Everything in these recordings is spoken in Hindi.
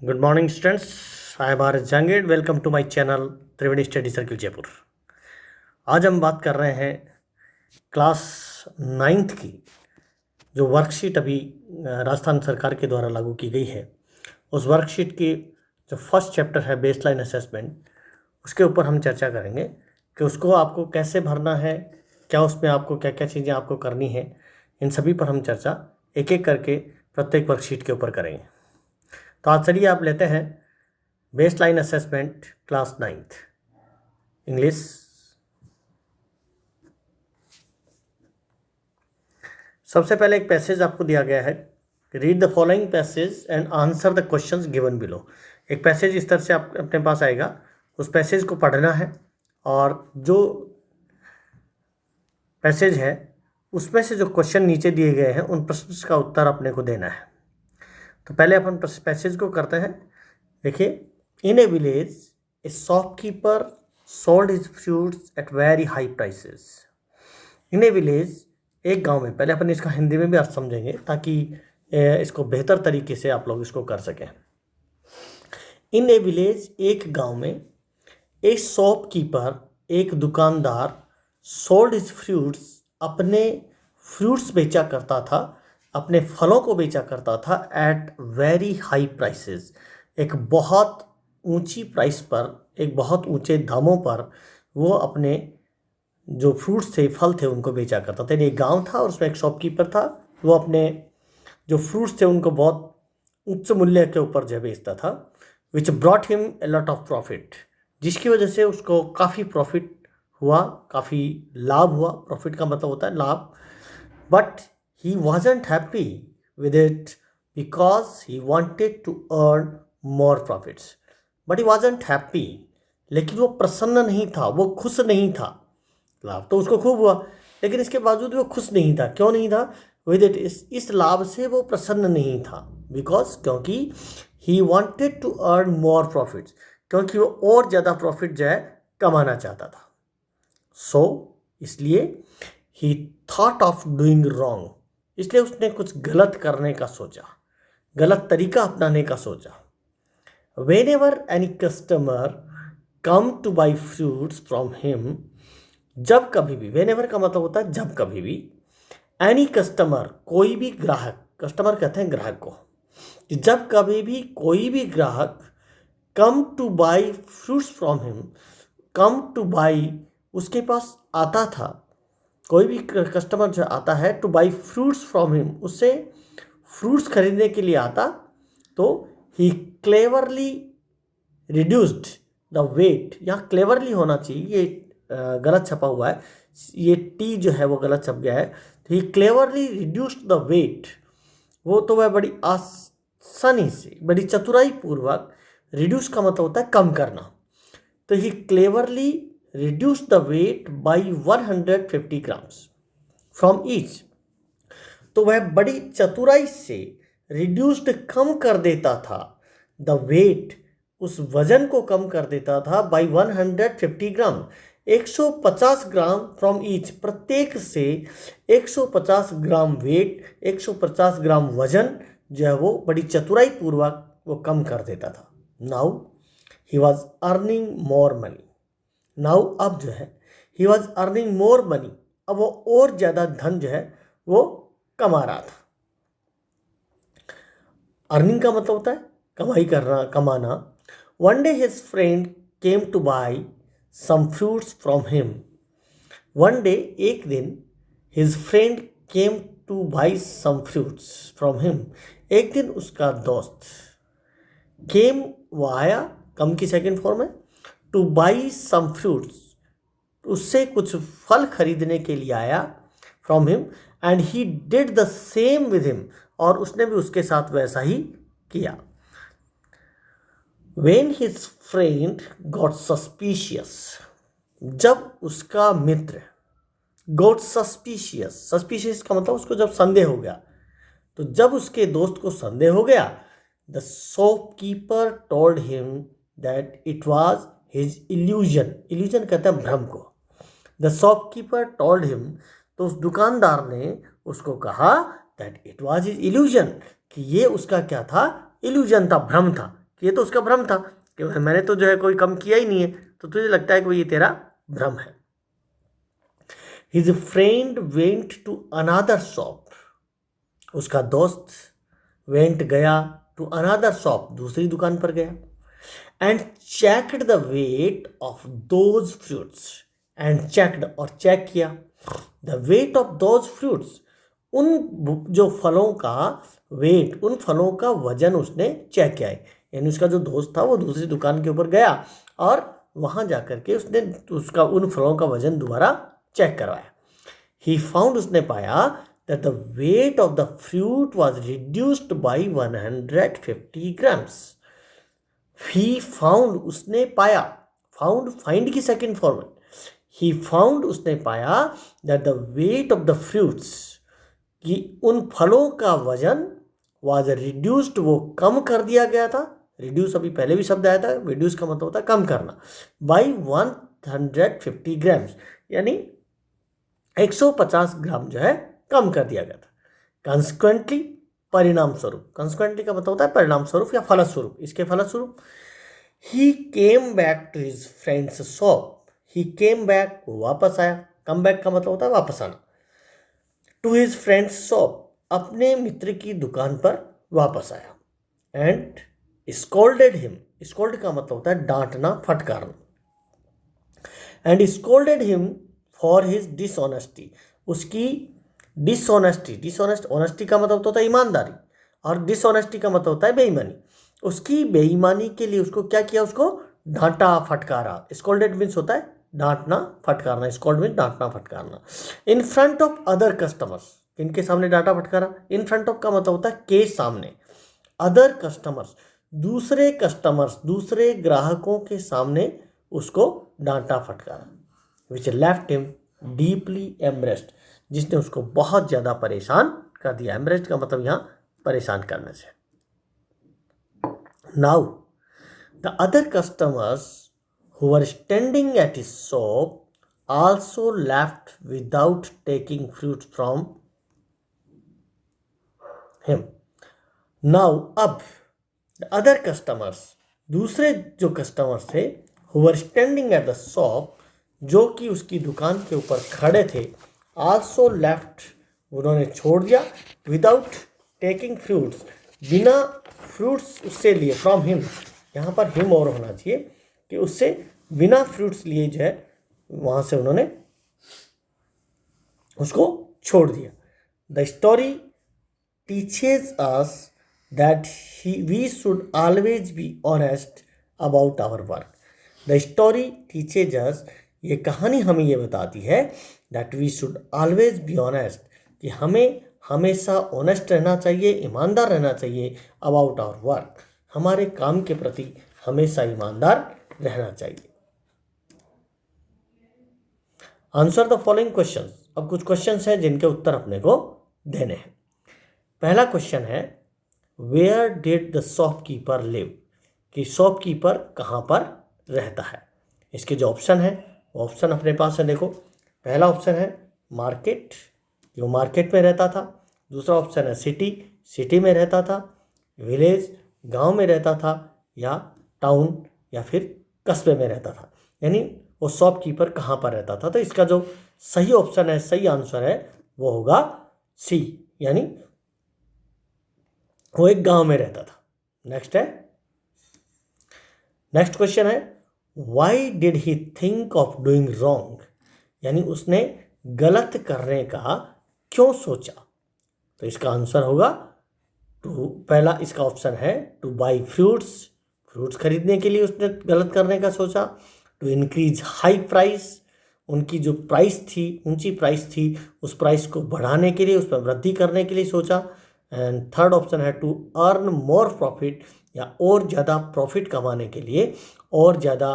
Good morning students, I am R S Jahangir. Welcome to my channel Triveni study circle Jaipur. आज हम बात कर रहे हैं क्लास 9th की जो वर्कशीट अभी राजस्थान सरकार के द्वारा लागू की गई है, उस वर्कशीट की जो फर्स्ट चैप्टर है बेसलाइन असेसमेंट, उसके ऊपर हम चर्चा करेंगे कि उसको आपको कैसे भरना है, क्या उसमें आपको क्या क्या चीज़ें आपको करनी है। इन सभी पर हम चर्चा एक एक करके प्रत्येक वर्कशीट के ऊपर करेंगे। तो आज चलिए आप लेते हैं baseline assessment class 9th English. सबसे पहले एक पैसेज आपको दिया गया है, read the following passage and answer the questions given below. एक पैसेज इस तरह से आप अपने पास आएगा, उस पैसेज को पढ़ना है और जो पैसेज है उसमें से जो क्वेश्चन नीचे दिए गए हैं उन प्रश्न का उत्तर अपने को देना है। तो पहले अपन पैसेज को करते हैं। देखिए, in a village a shopkeeper sold his fruits at very high prices. In a village, एक गांव में, पहले अपन इसका हिंदी में भी अर्थ समझेंगे ताकि इसको बेहतर तरीके से आप लोग इसको कर सकें। इन ए विलेज, एक गांव में, ए शॉपकीपर, एक दुकानदार, सोल्ड हिज फ्रूट्स, अपने फ्रूट्स बेचा करता था, अपने फलों को बेचा करता था, एट वेरी हाई प्राइसेस, एक बहुत ऊंची प्राइस पर, एक बहुत ऊंचे दामों पर वो अपने जो फ्रूट्स थे, फल थे, उनको बेचा करता था। एक गांव था और उसमें एक शॉपकीपर था, वो अपने जो फ्रूट्स थे उनको बहुत उच्च मूल्य के ऊपर जो बेचता था। Which brought him a lot of profit, जिसकी वजह से उसको काफ़ी प्रॉफिट हुआ, काफ़ी लाभ हुआ। प्रॉफिट का मतलब होता है लाभ। But he wasn't happy with it because he wanted to earn more profits. But he wasn't happy, लेकिन वो प्रसन्न नहीं था, वो खुश नहीं था। लाभ तो उसको खूब हुआ, लेकिन इसके बावजूद वो खुश नहीं था। क्यों नहीं था? विद इट, इस लाभ से वो प्रसन्न नहीं था। बिकॉज, क्योंकि he wanted to earn more profits, क्योंकि वो और ज़्यादा प्रॉफिट जो है कमाना चाहता था। सो इसलिए he thought of doing wrong, इसलिए उसने कुछ गलत करने का सोचा, गलत तरीका अपनाने का सोचा। Whenever any customer come to buy fruits from him, जब कभी भी, whenever का मतलब होता है जब कभी भी, any customer, कोई भी ग्राहक, कस्टमर कहते हैं ग्राहक को, जब कभी भी कोई भी ग्राहक come to buy fruits from him, come to buy, उसके पास आता था, कोई भी कस्टमर जो आता है, to by fruits from him, उससे फ्रूट्स खरीदने के लिए आता, तो ही क्लेवरली रिड्यूस्ड द वेट, यहाँ क्लेवरली होना चाहिए, ये गलत छपा हुआ है, ये टी जो है वो गलत छप गया है। तो ही क्लेवरली रिड्यूस्ड द वेट, वो तो वह बड़ी आसानी से, बड़ी चतुराई पूर्वक, रिड्यूस का मतलब होता है कम करना, तो ही cleverly reduce the weight by 150 grams from each, तो वह बड़ी चतुराई से reduced कम कर देता था, the weight, उस वजन को कम कर देता था, by 150 gram, 150 gram from each, प्रत्येक से 150 ग्राम वेट, 150 ग्राम वजन जो है वो बड़ी चतुराई पूर्वक वो कम कर देता था। Now he was earning more money, now अब जो है he was earning more money, अब वो और ज़्यादा धन जो है वो कमा रहा था। अर्निंग का मतलब होता है कमाई करना, कमाना। One day his friend came to buy some fruits from him, one day, एक दिन, his friend came to buy some fruits from him, एक दिन उसका दोस्त, केम वो आया, कम की सेकेंड फॉर्म है, टू बाई सम फ्रूट्स, उससे कुछ फल खरीदने के लिए आया, from him, and he did the same with him, और उसने भी उसके साथ वैसा ही किया। When his friend got suspicious, जब उसका मित्र गॉट सस्पिशियस, सस्पिशियस का मतलब उसको जब संदेह हो गया, तो जब उसके दोस्त को संदेह हो गया, the shopkeeper told him that it was his illusion, illusion कहते हैं भ्रम को। द शॉपकीपर टोल्ड हिम, तो उस दुकानदार ने उसको कहा that it was his illusion, कि ये उसका क्या था, इल्यूजन था, भ्रम था, कि ये तो उसका भ्रम था कि मैंने तो जो है कोई कम किया ही नहीं है, तो तुझे लगता है कि ये तेरा भ्रम है। His friend went to another shop. उसका दोस्त went गया to another shop, दूसरी दुकान पर गया, and checked the weight of those fruits. and checked और चेक किया the weight of those fruits, उन जो फलों का वेट, उन फलों का वजन उसने चेक किया है। यानी उसका जो दोस्त था वो दूसरी दुकान के ऊपर गया और वहां जाकर के उसने उसका उन फलों का वजन दोबारा चेक करवाया। He found, उसने पाया that the weight of the fruit was reduced by 150 grams. He found, उसने पाया, found find की सेकंड फॉर्मल, he found, उसने पाया that the weight of the fruits, कि उन फलों का वजन was reduced, वो कम कर दिया गया था। रिड्यूस अभी पहले भी शब्द आया था, रिड्यूस का मतलब होता है कम करना, by 150 grams, यानी 150 ग्राम जो है कम कर दिया गया था। कंसिक्वेंटली, परिणाम स्वरूप, कंसिक्वेंटली का मतलब होता है परिणाम स्वरूप या फलस्वरूप, इसके फलस्वरूप he came back to his friends shop. He came back, वो वापस आया, कम बैक का मतलब होता है वापस आना, टू हिज फ्रेंड्स शॉप, अपने मित्र की दुकान पर वापस आया, एंड स्कोल्डेड हिम, स्कोल्ड का मतलब होता है डांटना, फटकारना, and scolded him for his dishonesty, उसकी डिसऑनेस्टी, डिसऑनेस्ट, ऑनेस्टी का मतलब होता है ईमानदारी और डिसऑनेस्टी का मतलब होता है बेईमानी, उसकी बेईमानी के लिए उसको क्या किया, उसको डांटा फटकारा। स्कोल्डेड मीन्स होता है डांटना फटकारना, स्कोल्ड मीन्स डांटना फटकारना। In front of other customers, किनके सामने डांटा फटकारा, इन फ्रंट ऑफ का मतलब होता है के सामने, अदर कस्टमर्स, दूसरे कस्टमर्स, दूसरे ग्राहकों के सामने उसको डांटा फटकारा, which left him deeply embarrassed, जिसने उसको बहुत ज़्यादा परेशान कर दिया। एम्ब्रेस्ड का मतलब यहाँ परेशान करने से। Now the other customers who were standing at his shop also left without taking fruit from him. Now, अब the other customers, दूसरे जो कस्टमर्स थे, who were standing at the shop, जो कि उसकी दुकान के ऊपर खड़े थे, also left, उन्होंने छोड़ दिया, without taking fruits, बिना फ्रूट्स उससे लिए, from him, यहाँ पर him और होना चाहिए कि उससे बिना फ्रूट्स लिए जो है वहाँ से उन्होंने उसको छोड़ दिया। The story teaches us that we should always be honest about our work. The story teaches us, ये कहानी हमें ये बताती है that we should always be honest, कि हमें हमेशा ऑनेस्ट रहना चाहिए, ईमानदार रहना चाहिए, अबाउट आवर वर्क, हमारे काम के प्रति हमेशा ईमानदार रहना चाहिए। आंसर द फॉलोइंग क्वेश्चंस, अब कुछ क्वेश्चंस हैं जिनके उत्तर अपने को देने हैं। पहला क्वेश्चन है where did the shopkeeper live, कि शॉपकीपर कहाँ पर रहता है। इसके जो ऑप्शन है वो ऑप्शन अपने पास है, देखो। पहला ऑप्शन है मार्केट, जो मार्केट में रहता था। दूसरा ऑप्शन है सिटी, सिटी में रहता था। विलेज, गांव में रहता था। या टाउन या फिर कस्बे में रहता था, यानी वो शॉपकीपर कहाँ पर रहता था। तो इसका जो सही ऑप्शन है, सही आंसर है वो होगा सी, यानी वो एक गांव में रहता था। नेक्स्ट है, नेक्स्ट क्वेश्चन है why did he think of doing wrong, यानी उसने गलत करने का क्यों सोचा। तो इसका आंसर होगा टू, पहला इसका ऑप्शन है टू बाई फ्रूट्स, फ्रूट्स खरीदने के लिए उसने गलत करने का सोचा। टू इंक्रीज हाई प्राइस, उनकी जो प्राइस थी, ऊंची प्राइस थी, उस प्राइस को बढ़ाने के लिए, उस पर वृद्धि करने के लिए सोचा। एंड थर्ड ऑप्शन है टू अर्न मोर प्रॉफिट, या और ज़्यादा प्रॉफिट कमाने के लिए, और ज़्यादा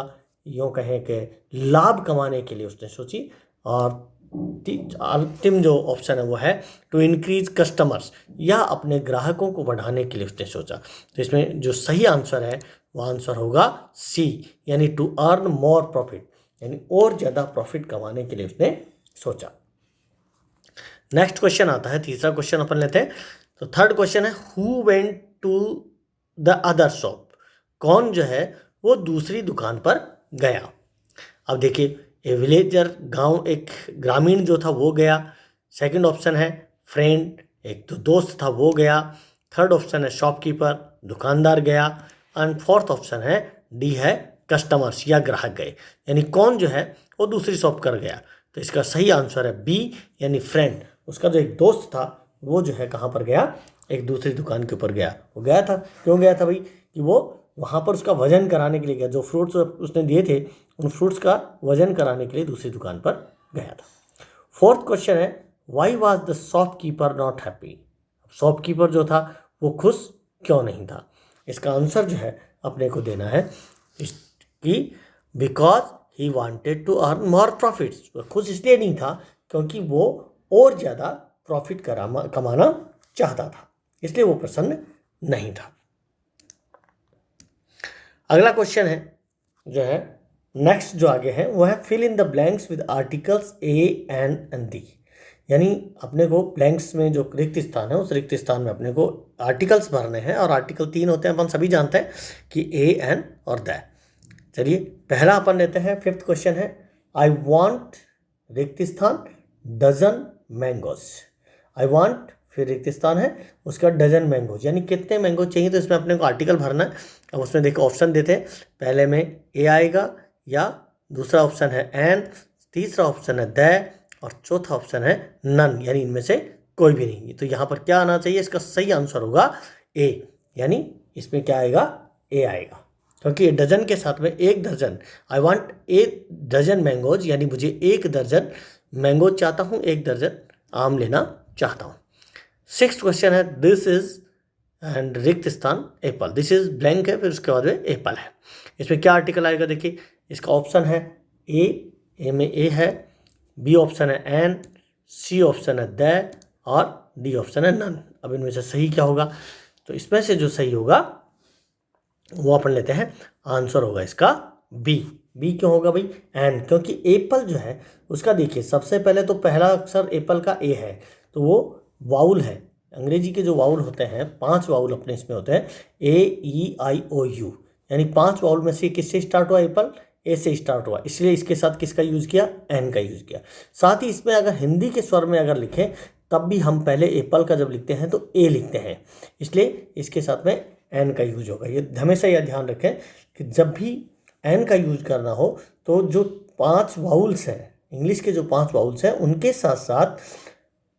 यूँ कहें कि लाभ कमाने के लिए उसने सोची। और अंतिम जो ऑप्शन है वो है टू इंक्रीज कस्टमर्स, या अपने ग्राहकों को बढ़ाने के लिए उसने सोचा। तो इसमें जो सही आंसर है वो आंसर होगा सी, यानी टू अर्न मोर प्रॉफिट, यानी और ज़्यादा प्रॉफिट कमाने के लिए उसने सोचा। नेक्स्ट क्वेश्चन आता है, तीसरा क्वेश्चन अपन लेते हैं। तो थर्ड क्वेश्चन है who went to the other shop, कौन जो है वो दूसरी दुकान पर गया। अब देखिए, ए विलेजर, गांव, एक ग्रामीण जो था वो गया। सेकंड ऑप्शन है फ्रेंड, एक तो दोस्त था वो गया। थर्ड ऑप्शन है शॉपकीपर, दुकानदार गया। एंड फोर्थ ऑप्शन है डी है कस्टमर्स या ग्राहक गए, यानी कौन जो है वो दूसरी शॉप कर गया। तो इसका सही आंसर है बी, यानी फ्रेंड। उसका जो एक दोस्त था वो जो है कहाँ पर गया, एक दूसरी दुकान के ऊपर गया। वो गया था, क्यों गया था भाई, कि वो वहाँ पर उसका वजन कराने के लिए गया। जो फ्रूट्स उसने दिए थे उन फ्रूट्स का वजन कराने के लिए दूसरी दुकान पर गया था। फोर्थ क्वेश्चन है why was the shopkeeper not happy. Shopkeeper जो था वो खुश क्यों नहीं था। इसका आंसर जो है अपने को देना है कि because he wanted to earn more profits. वो खुश इसलिए नहीं था क्योंकि वो और ज़्यादा प्रॉफिट कमाना चाहता था, इसलिए वो प्रसन्न नहीं था। अगला क्वेश्चन है जो है नेक्स्ट जो आगे है वो है fill in the blanks with articles a and the. यानी अपने को ब्लैंक्स में जो रिक्त स्थान है उस रिक्त स्थान में अपने को आर्टिकल्स भरने हैं, और आर्टिकल 3 होते हैं, अपन सभी जानते हैं कि ए एन और द। चलिए पहला अपन लेते हैं, फिफ्थ क्वेश्चन है आई वॉन्ट रिक्त स्थान डजन मैंगोज। आई वॉन्ट फिर रिक्त स्थान है उसका डजन मैंगोज, यानी कितने मैंगो चाहिए। तो इसमें अपने को आर्टिकल भरना है। अब उसमें देखो ऑप्शन देते हैं, पहले में ए आएगा या दूसरा ऑप्शन है एन, तीसरा ऑप्शन है द और चौथा ऑप्शन है नन, यानी इनमें से कोई भी नहीं। तो यहाँ पर क्या आना चाहिए, इसका सही आंसर होगा ए, यानी इसमें क्या आएगा, ए आएगा, क्योंकि डजन के साथ में एक दर्जन। I want a dozen mangoes, यानी मुझे एक दर्जन मैंगो चाहता हूँ, एक दर्जन आम लेना चाहता हूँ। सिक्स्थ क्वेश्चन है दिस इज एंड रिक्त स्थान एप्पल। दिस इज ब्लैंक है, फिर उसके बाद में एप्पल है। इसमें क्या आर्टिकल आएगा, देखिए इसका ऑप्शन है ए में ए है, बी ऑप्शन है एन, सी ऑप्शन है द और डी ऑप्शन है नन। अब इनमें से सही क्या होगा, तो इसमें से जो सही होगा वो अपन लेते हैं, आंसर होगा इसका बी। बी क्यों होगा भाई, एन, क्योंकि एप्पल जो है उसका देखिए सबसे पहले तो पहला अक्षर एप्पल का ए है, तो वो वाउल है। अंग्रेजी के जो वाउल होते हैं 5 वाउल अपने इसमें होते हैं, AEIOU, यानी 5 वाउल में से किससे स्टार्ट हुआ, एप्पल ए से स्टार्ट हुआ, इसलिए इसके साथ किसका यूज़ किया, एन का यूज़ किया। साथ ही इसमें अगर हिंदी के स्वर में अगर लिखें तब भी हम पहले एप्पल का जब लिखते हैं तो ए लिखते हैं, इसलिए इसके साथ में एन का यूज होगा। ये हमेशा यह ध्यान रखें कि जब भी एन का यूज करना हो तो जो 5 वाउल्स हैं, इंग्लिश के जो 5 वाउल्स हैं उनके साथ साथ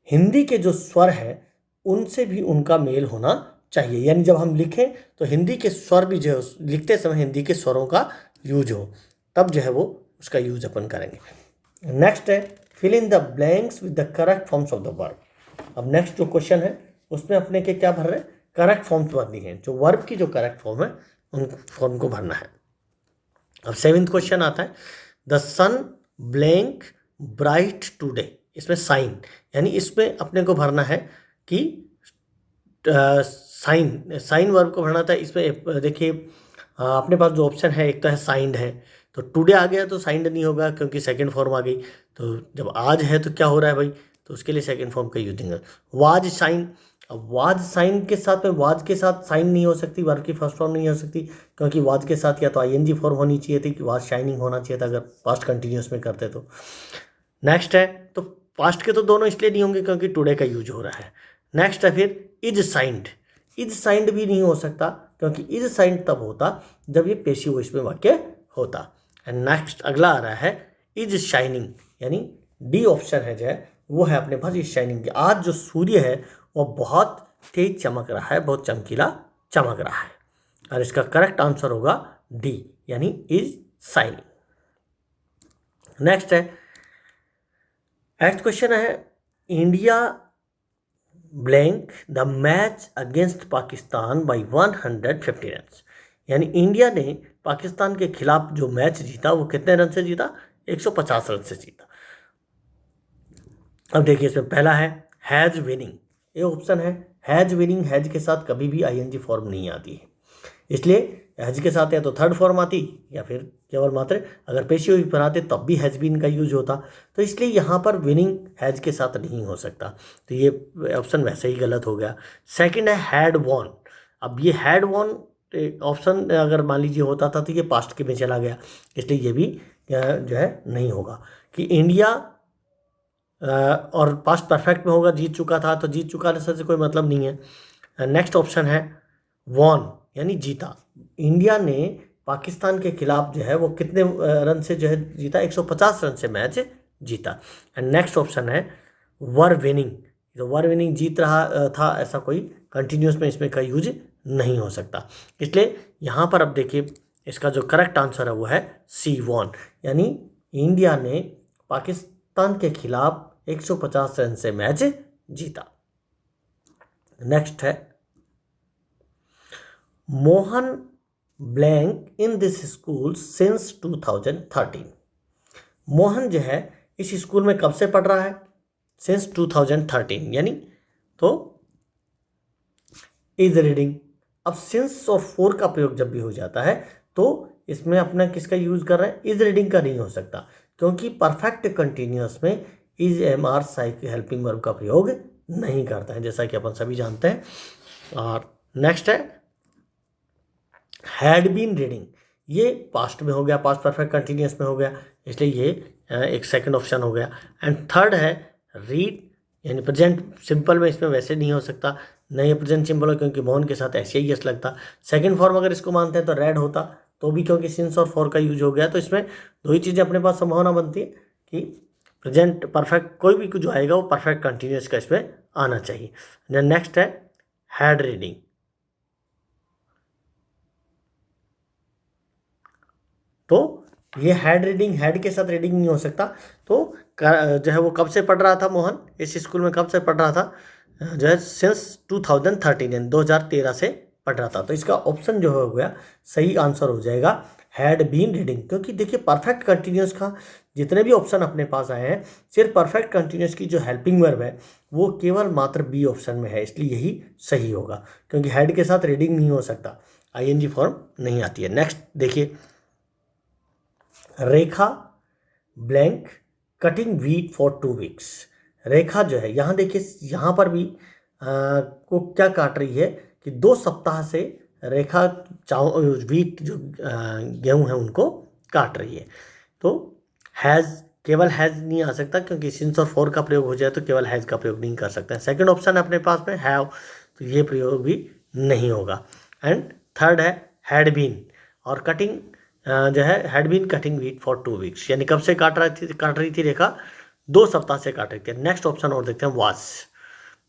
हिंदी के जो स्वर हैं उनसे भी उनका मेल होना चाहिए। यानी जब हम लिखें तो हिंदी के स्वर भी जो है लिखते समय हिंदी के स्वरों का यूज हो, तब जो है वो उसका यूज अपन करेंगे। नेक्स्ट है fill in the blanks with the correct forms of the verb. अब नेक्स्ट जो क्वेश्चन है उसमें अपने के क्या भर रहे हैं, करेक्ट फॉर्म्स भरनी है, जो वर्ब की जो करेक्ट फॉर्म है उन फॉर्म को भरना है। अब 7th क्वेश्चन आता है the sun blank bright today. इसमें साइन, यानी इसमें अपने को भरना है कि साइन वर्ब को भरना था। इसमें देखिए अपने पास जो ऑप्शन है एक तो है साइंड है, तो टुडे आ गया तो साइंड नहीं होगा क्योंकि सेकंड फॉर्म आ गई। तो जब आज है तो क्या हो रहा है भाई, तो उसके लिए सेकंड फॉर्म का यूज देंगे। वाज साइन, अब वाज साइन के साथ में वाज के साथ साइन नहीं हो सकती, वर्ब की फर्स्ट फॉर्म नहीं हो सकती, क्योंकि वाज के साथ या तो आईएनजी फॉर्म होनी चाहिए थी कि वाज शाइनिंग होना चाहिए था अगर पास्ट कंटिन्यूस में करते तो। नेक्स्ट है तो पास्ट के तो दोनों इसलिए नहीं होंगे क्योंकि टुडे का यूज हो रहा है। नेक्स्ट है फिर इज साइंड। इज साइंड भी नहीं हो सकता क्योंकि इज साइंड तब होता जब ये पेशी वॉइस में वाक्य होता। एंड नेक्स्ट अगला आ रहा है इज शाइनिंग, यानी डी ऑप्शन है जो है वो है अपने पास इज शाइनिंग की। आज जो सूर्य है वो बहुत तेज चमक रहा है, बहुत चमकीला चमक रहा है, और इसका करेक्ट आंसर होगा डी, यानी इज शाइनिंग। नेक्स्ट है 8th क्वेश्चन है India blank the match against Pakistan by 150 run. यानी इंडिया ने पाकिस्तान के खिलाफ जो मैच जीता वो कितने रन से जीता, 150 रन से जीता। अब देखिए इसमें पहला है हैज विनिंग, ये ऑप्शन है हैज विनिंग। हैज के साथ कभी भी आईएनजी फॉर्म नहीं आती है, इसलिए हैज के साथ या तो थर्ड फॉर्म आती या फिर केवल मात्र अगर पेशी हुई बनाते तब भी हैज बीन का यूज होता, तो इसलिए यहाँ पर विनिंग हैज के साथ नहीं हो सकता, तो ये ऑप्शन वैसे ही गलत हो गया। सेकंड है हैड वॉन। अब ये हैड वॉन ऑप्शन अगर मान लीजिए होता था तो ये पास्ट के में चला गया, इसलिए ये भी जो है नहीं होगा कि इंडिया और पास्ट परफेक्ट में होगा जीत चुका था, तो जीत चुका से कोई मतलब नहीं है। नेक्स्ट ऑप्शन है वॉन यानी जीता। इंडिया ने पाकिस्तान के खिलाफ जो है वो कितने रन से जो है जीता, 150 रन से मैच जीता। एंड नेक्स्ट ऑप्शन है वर विनिंग, तो वर विनिंग जीत रहा था, ऐसा कोई कंटिन्यूस में इसमें का यूज नहीं हो सकता। इसलिए यहाँ पर अब देखिए इसका जो करेक्ट आंसर है वो है सी वॉन, यानी इंडिया ने पाकिस्तान के खिलाफ 150 रन से मैच जीता। नेक्स्ट है Mohan blank in this school since 2013। Mohan जो है इस स्कूल में कब से पढ़ रहा है, सिंस 2013, यानी तो इज रीडिंग। अब सिंस और फॉर का प्रयोग जब भी हो जाता है तो इसमें अपना किसका यूज कर रहे हैं, इज रीडिंग का नहीं हो सकता, क्योंकि परफेक्ट कंटिन्यूअस में इज एम आर साइक हेल्पिंग वर्ब का प्रयोग नहीं करता है, जैसा कि अपन सभी जानते हैं। और नेक्स्ट है हैड बीन रीडिंग, ये पास्ट में हो गया, पास्ट परफेक्ट कंटिन्यूअस में हो गया, इसलिए ये एक सेकंड ऑप्शन हो गया। एंड थर्ड है रीड, यानी प्रेजेंट सिंपल में इसमें वैसे नहीं हो सकता, नहीं प्रेजेंट सिंपल हो क्योंकि मोहन के साथ ऐसे ही यस लगता। सेकंड फॉर्म अगर इसको मानते हैं तो रेड होता, तो भी क्योंकि सिंस और फॉर का यूज हो गया, तो इसमें दो ही चीज़ें अपने पास संभावना बनती है कि प्रेजेंट परफेक्ट कोई भी कुछ जो आएगा वो परफेक्ट कंटिन्यूअस का इसमें आना चाहिए। नेक्स्ट है हैड रीडिंग, तो ये हैड रीडिंग, हैड के साथ रीडिंग नहीं हो सकता, तो जो है वो कब से पढ़ रहा था मोहन, इस स्कूल में कब से पढ़ रहा था, जो है सिंस 2013 यानी 2013 से पढ़ रहा था। तो इसका ऑप्शन जो हो गया सही आंसर हो जाएगा हैड बीन रीडिंग, क्योंकि देखिए परफेक्ट कंटिन्यूअस का जितने भी ऑप्शन अपने पास आए हैं, सिर्फ परफेक्ट कंटिन्यूअस की जो हेल्पिंग वर्ब है वो केवल मात्र बी ऑप्शन में है, इसलिए यही सही होगा, क्योंकि हैड के साथ रीडिंग नहीं हो सकता, आईएनजी फॉर्म नहीं आती है। नेक्स्ट देखिए Rekha blank cutting wheat for 2 weeks. Rekha जो है यहाँ देखिए यहाँ पर भी को क्या काट रही है कि 2 सप्ताह से रेखा वीट जो गेहूँ है उनको काट रही है, तो हैज़ केवल हैज़ नहीं आ सकता, क्योंकि सिंस और फॉर का प्रयोग हो जाए तो केवल हैज़ का प्रयोग नहीं कर सकते हैं। सेकंड ऑप्शन है अपने पास में हैव, तो ये प्रयोग भी नहीं होगा। एंड थर्ड है हैड बीन, और कटिंग जो है had been cutting wheat for 2 weeks, यानी कब से काट रही थी रेखा, 2 सप्ताह से काट रही थी। नेक्स्ट ऑप्शन और देखते हैं वाज,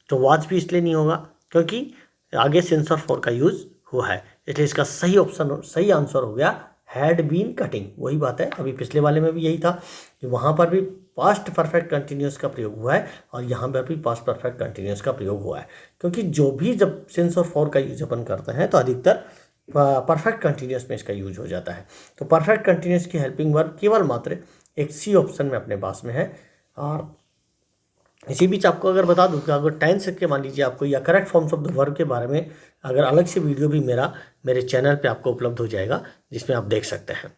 तो वाज भी इसलिए नहीं होगा क्योंकि आगे सिंस और फॉर का यूज हुआ है, इसलिए इसका सही ऑप्शन सही आंसर हो गया हैड बीन कटिंग। वही बात है, अभी पिछले वाले में भी यही था कि वहाँ पर भी पास्ट परफेक्ट कंटिन्यूस का प्रयोग हुआ है और यहाँ पर भी पास्ट परफेक्ट कंटिन्यूस का प्रयोग हुआ है, क्योंकि जो भी जब सिंस और फॉर का यूज अपन करते हैं तो अधिकतर परफेक्ट कंटिन्यूस में इसका यूज हो जाता है। तो परफेक्ट कंटिन्यूस की हेल्पिंग वर्ब केवल मात्र एक सी ऑप्शन में अपने पास में है। और इसी बीच आपको अगर बता दूं कि अगर 10 के मान लीजिए आपको या correct forms of the verb के बारे में अगर अलग से वीडियो भी मेरे चैनल पे आपको उपलब्ध हो जाएगा, जिसमें आप देख सकते हैं।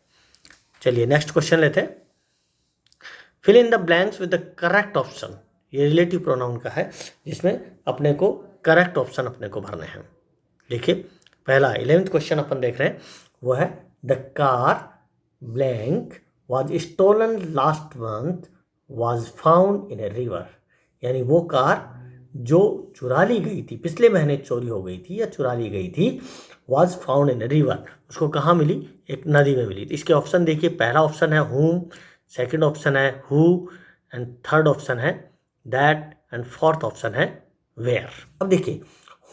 चलिए नेक्स्ट क्वेश्चन लेते हैं। Fill in the blanks with the correct option, ये रिलेटिव प्रोनाउन का है जिसमें अपने को करेक्ट ऑप्शन अपने को भरने हैं। देखिए पहला 11th क्वेश्चन अपन देख रहे हैं, वो है the car blank was stolen last month was found in a river, यानी वो कार जो चुरा ली गई थी, पिछले महीने चोरी हो गई थी या चुरा ली गई थी, was found in a river, उसको कहाँ मिली, एक नदी में मिली। इसके ऑप्शन देखिए, पहला ऑप्शन है हुम, सेकंड ऑप्शन है हु, एंड थर्ड ऑप्शन है दैट, एंड फोर्थ ऑप्शन है वेयर। अब देखिए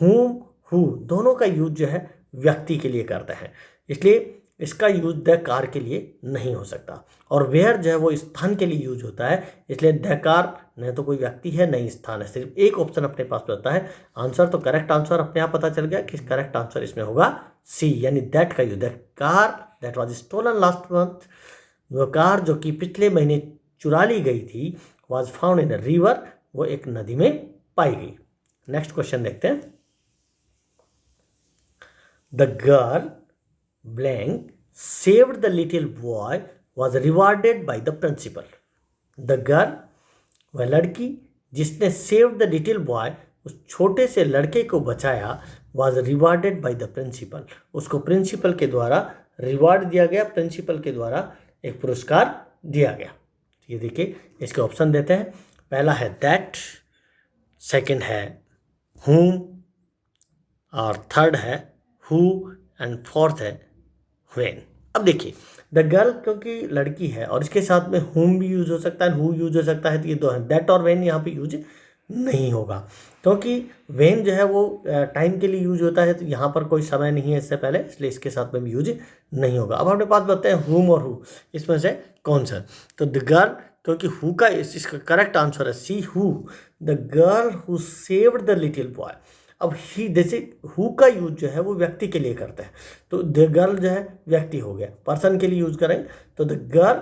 हुम हु दोनों का यूज जो है व्यक्ति के लिए करते हैं, इसलिए इसका यूज द कार के लिए नहीं हो सकता, और वेयर जो है वो स्थान के लिए यूज होता है, इसलिए द कार न तो कोई व्यक्ति है नहीं स्थान है, सिर्फ एक ऑप्शन अपने पास होता है आंसर। तो करेक्ट आंसर अपने आप पता चल गया कि करेक्ट आंसर इसमें होगा सी, यानी दैट का use, the car that was stolen last month, वो कार जो कि पिछले महीने चुरा ली गई थी, was found in a river, वो एक नदी में पाई गई। नेक्स्ट क्वेश्चन देखते हैं। The girl blank saved the little boy was rewarded by the principal. The girl वह लड़की जिसने saved the little boy उस छोटे से लड़के को बचाया, was rewarded by the principal, उसको प्रिंसिपल के द्वारा रिवार्ड दिया गया, प्रिंसिपल के द्वारा एक पुरस्कार दिया गया। ये देखिए इसके ऑप्शन देते हैं, पहला है दैट, सेकंड है whom, और थर्ड है who, एंड फोर्थ है when। अब देखिए द गर्ल क्योंकि लड़की है और इसके साथ में whom भी यूज हो सकता है, who यूज हो सकता है, तो ये दो है, दैट और when यहाँ पे यूज नहीं होगा क्योंकि when जो है वो टाइम के लिए यूज होता है, तो यहाँ पर कोई समय नहीं है इससे पहले, इसलिए इसके साथ में भी यूज नहीं होगा। अब अपने पास बताते हैं whom और who, इसमें से कौन सा, तो द गर्ल क्योंकि हु का इसका करेक्ट आंसर है C, who, the girl who saved the little boy. अब ही जैसे हु का यूज जो है वो व्यक्ति के लिए करते हैं, तो द गर्ल जो है व्यक्ति हो गया, पर्सन के लिए यूज करें तो the girl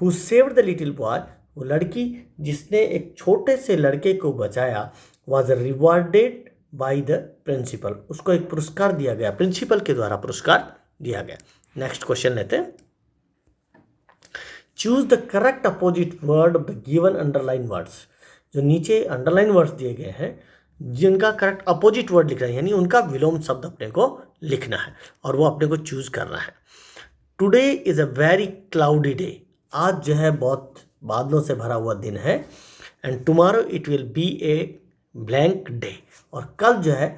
who saved the little boy, वो लड़की जिसने एक छोटे से लड़के को बचाया, was rewarded by the principal, उसको एक पुरस्कार दिया गया, प्रिंसिपल के द्वारा पुरस्कार दिया गया। नेक्स्ट क्वेश्चन लेते हैं, choose the correct opposite word of the given underline words. जो नीचे अंडरलाइन वर्ड्स दिए गए हैं जिनका करेक्ट अपोजिट वर्ड लिखना है, यानी उनका विलोम शब्द अपने को लिखना है और वो अपने को चूज करना है। Today is a very cloudy day, आज जो है बहुत बादलों से भरा हुआ दिन है, and tomorrow it will be a blank day, और कल जो है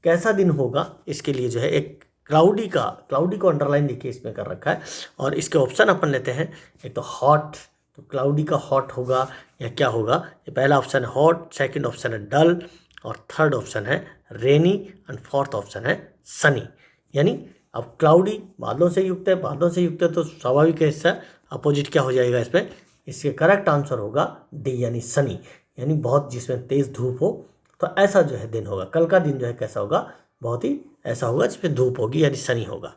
कैसा दिन होगा इसके लिए जो है एक क्लाउडी को अंडरलाइन देखिए इसमें कर रखा है, और इसके ऑप्शन अपन लेते हैं, एक तो हॉट, तो क्लाउडी का हॉट होगा या क्या होगा, ये पहला ऑप्शन है हॉट, सेकंड ऑप्शन है डल, और थर्ड ऑप्शन है रेनी, एंड फोर्थ ऑप्शन है सनी। यानी अब क्लाउडी बादलों से युक्त है, बादलों से युक्त है तो स्वाभाविक है इससे अपोजिट क्या हो जाएगा इसमें, इसके करेक्ट आंसर होगा डी यानी सनी, यानी बहुत जिसमें तेज धूप हो, तो ऐसा जो है दिन होगा, कल का दिन जो है कैसा होगा, बहुत ही ऐसा होगा जिसमें धूप होगी यानी सनी होगा।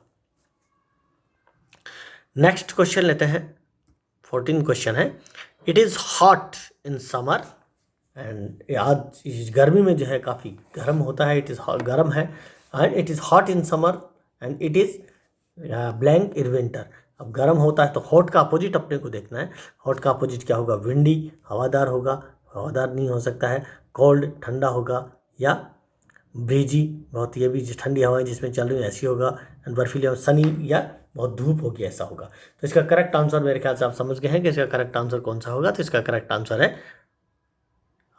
नेक्स्ट क्वेश्चन लेते हैं, 14 क्वेश्चन है, it is hot in summer, and आज इस गर्मी में जो है काफ़ी गर्म होता है, इट इज़ गर्म है, and it is hot in summer and it is blank in winter. अब गर्म होता है तो हॉट का अपोजिट अपने को देखना है, हॉट का अपोजिट क्या होगा, विंडी हवादार होगा, हवादार नहीं हो सकता है, कोल्ड ठंडा होगा, या ब्रीजी बहुत ये भी ठंडी हवाएं जिसमें चल रही है ऐसी होगा, एंड बर्फीली सनी या बहुत धूप होगी ऐसा होगा। तो इसका करेक्ट आंसर मेरे ख्याल से आप समझ गए हैं कि इसका करेक्ट आंसर कौन सा होगा, तो इसका करेक्ट आंसर है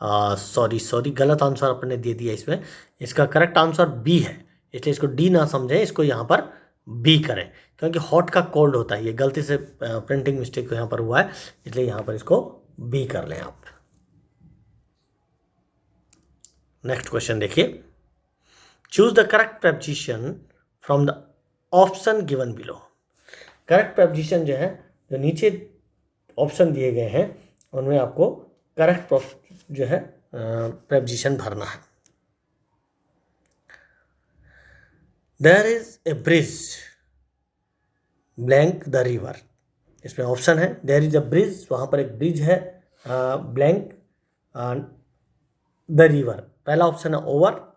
सॉरी गलत आंसर अपने दे दिया इसमें, इसका करेक्ट आंसर बी है, इसलिए इसको डी ना समझें, इसको यहाँ पर बी करें, क्योंकि हॉट का कोल्ड होता है, ये गलती से प्रिंटिंग मिस्टेक यहाँ पर हुआ है, इसलिए यहाँ पर इसको बी कर लें आप। नेक्स्ट क्वेश्चन देखिए, choose the correct preposition from the option given below. Correct preposition जो है जो नीचे ऑप्शन दिए गए हैं उनमें आपको करेक्ट जो है प्रेपोजिशन भरना है। There is a bridge blank the river, इसमें ऑप्शन है देयर इज अ ब्रिज, वहाँ पर एक ब्रिज है, ब्लैंक द रिवर, पहला ऑप्शन है ओवर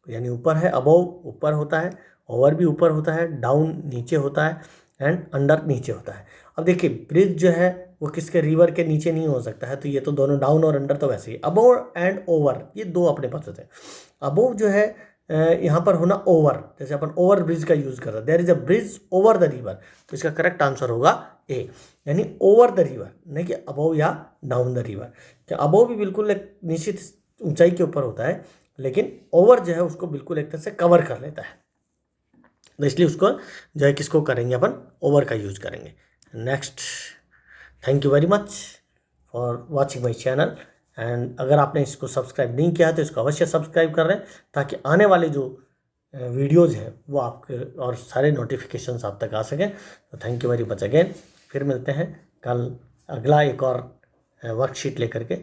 यानी ऊपर है, अबव ऊपर होता है, ओवर भी ऊपर होता है, डाउन नीचे होता है, एंड अंडर नीचे होता है। अब देखिए ब्रिज जो है वो किसके, रिवर के नीचे नहीं हो सकता है, तो ये तो दोनों डाउन और अंडर तो वैसे ही, अबव एंड ओवर ये दो अपने पास होते हैं। अबव जो है यहाँ पर होना ओवर, जैसे अपन ओवर ब्रिज का यूज़ करते हैं, there is a bridge over the river, तो इसका करेक्ट आंसर होगा ए, यानी ओवर द रिवर, नहीं कि अबव या डाउन द रिवर। क्या अबव भी बिल्कुल एक निश्चित ऊंचाई के ऊपर होता है, लेकिन ओवर जो है उसको बिल्कुल एक तरह से कवर कर लेता है, तो इसलिए उसको जो है किसको करेंगे अपन, ओवर का यूज करेंगे। Next, thank you very much for watching my channel, and अगर आपने इसको सब्सक्राइब नहीं किया तो इसको अवश्य सब्सक्राइब कर लें, ताकि आने वाले जो वीडियोज़ हैं वो आपके और सारे नोटिफिकेशंस आप तक आ सकें। तो thank you very much again, फिर मिलते हैं कल अगला एक और वर्कशीट लेकर के।